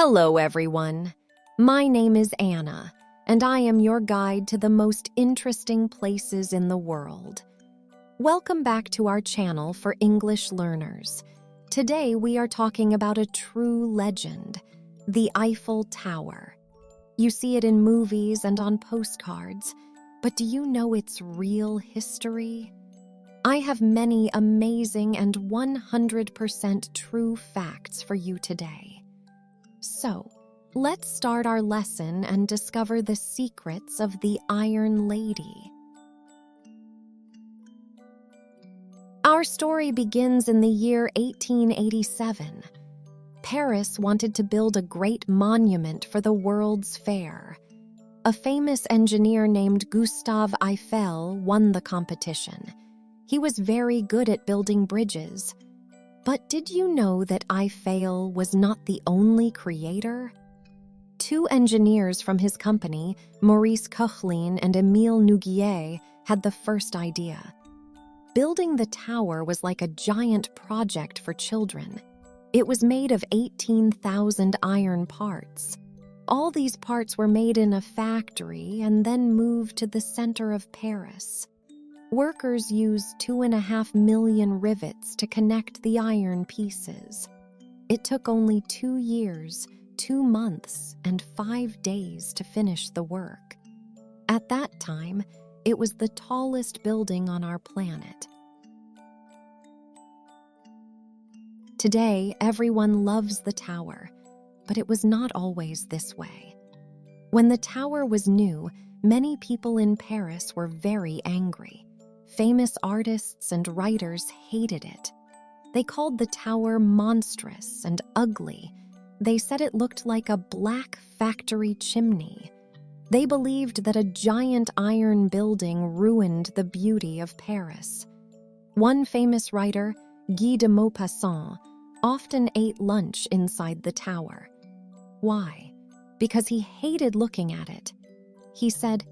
Hello, everyone. My name is Anna, and I am your guide to the most interesting places in the world. Welcome back to our channel for English learners. Today, we are talking about a true legend, the Eiffel Tower. You see it in movies and on postcards, but do you know its real history? I have many amazing and 100% true facts for you today. So, let's start our lesson and discover the secrets of the Iron Lady. Our story begins in the year 1887. Paris wanted to build a great monument for the World's Fair. A famous engineer named Gustave Eiffel won the competition. He was very good at building bridges. But did you know that Eiffel was not the only creator? Two engineers from his company, Maurice Koechlin and Émile Nouguier, had the first idea. Building the tower was like a giant project for children. It was made of 18,000 iron parts. All these parts were made in a factory and then moved to the center of Paris. Workers used 2.5 million rivets to connect the iron pieces. It took only 2 years, 2 months, and 5 days to finish the work. At that time, it was the tallest building on our planet. Today, everyone loves the tower, but it was not always this way. When the tower was new, many people in Paris were very angry. Famous artists and writers hated it. They called the tower monstrous and ugly. They said it looked like a black factory chimney. They believed that a giant iron building ruined the beauty of Paris. One famous writer, Guy de Maupassant, often ate lunch inside the tower. Why? Because he hated looking at it. He said,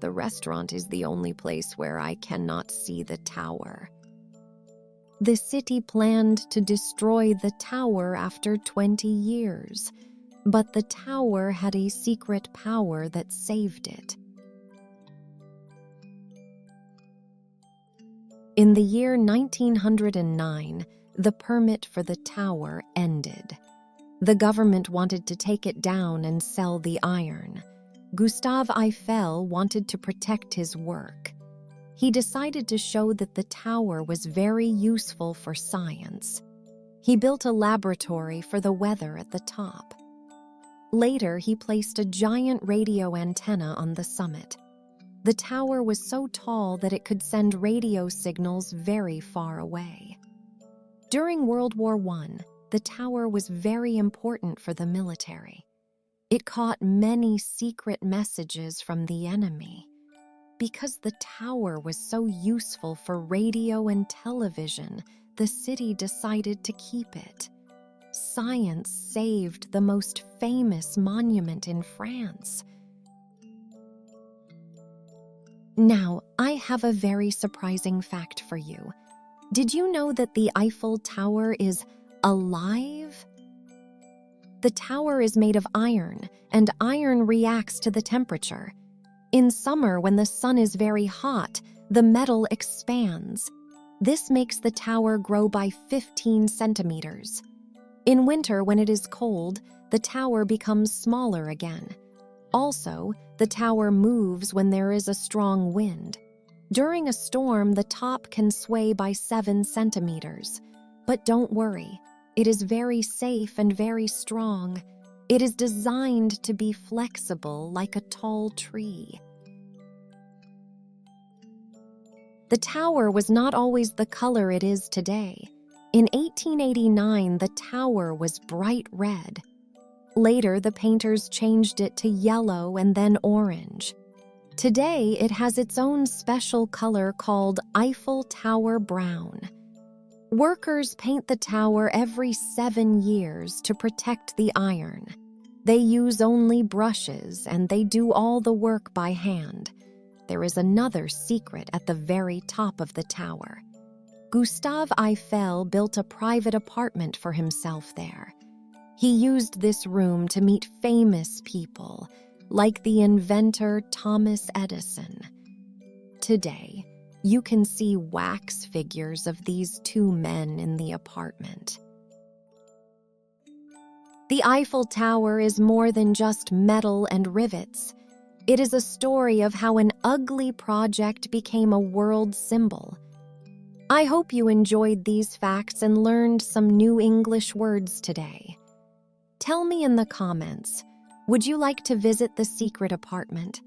"The restaurant is the only place where I cannot see the tower." The city planned to destroy the tower after 20 years, but the tower had a secret power that saved it. In the year 1909, the permit for the tower ended. The government wanted to take it down and sell the iron. Gustave Eiffel wanted to protect his work. He decided to show that the tower was very useful for science. He built a laboratory for the weather at the top. Later, he placed a giant radio antenna on the summit. The tower was so tall that it could send radio signals very far away. During World War I, the tower was very important for the military. It caught many secret messages from the enemy. Because the tower was so useful for radio and television, the city decided to keep it. Science saved the most famous monument in France. Now, I have a very surprising fact for you. Did you know that the Eiffel Tower is alive? The tower is made of iron, and iron reacts to the temperature. In summer, when the sun is very hot, the metal expands. This makes the tower grow by 15 centimeters. In winter, when it is cold, the tower becomes smaller again. Also, the tower moves when there is a strong wind. During a storm, the top can sway by 7 centimeters. But don't worry. It is very safe and very strong. It is designed to be flexible like a tall tree. The tower was not always the color it is today. In 1889, the tower was bright red. Later, the painters changed it to yellow and then orange. Today, it has its own special color called Eiffel Tower Brown. Workers paint the tower every 7 years to protect the iron. They use only brushes and they do all the work by hand. There is another secret at the very top of the tower. Gustave Eiffel built a private apartment for himself there. He used this room to meet famous people, like the inventor Thomas Edison. Today, you can see wax figures of these two men in the apartment. The Eiffel Tower is more than just metal and rivets. It is a story of how an ugly project became a world symbol. I hope you enjoyed these facts and learned some new English words today. Tell me in the comments, would you like to visit the secret apartment?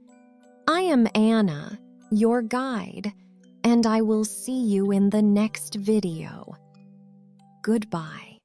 I am Anna, your guide, and I will see you in the next video. Goodbye.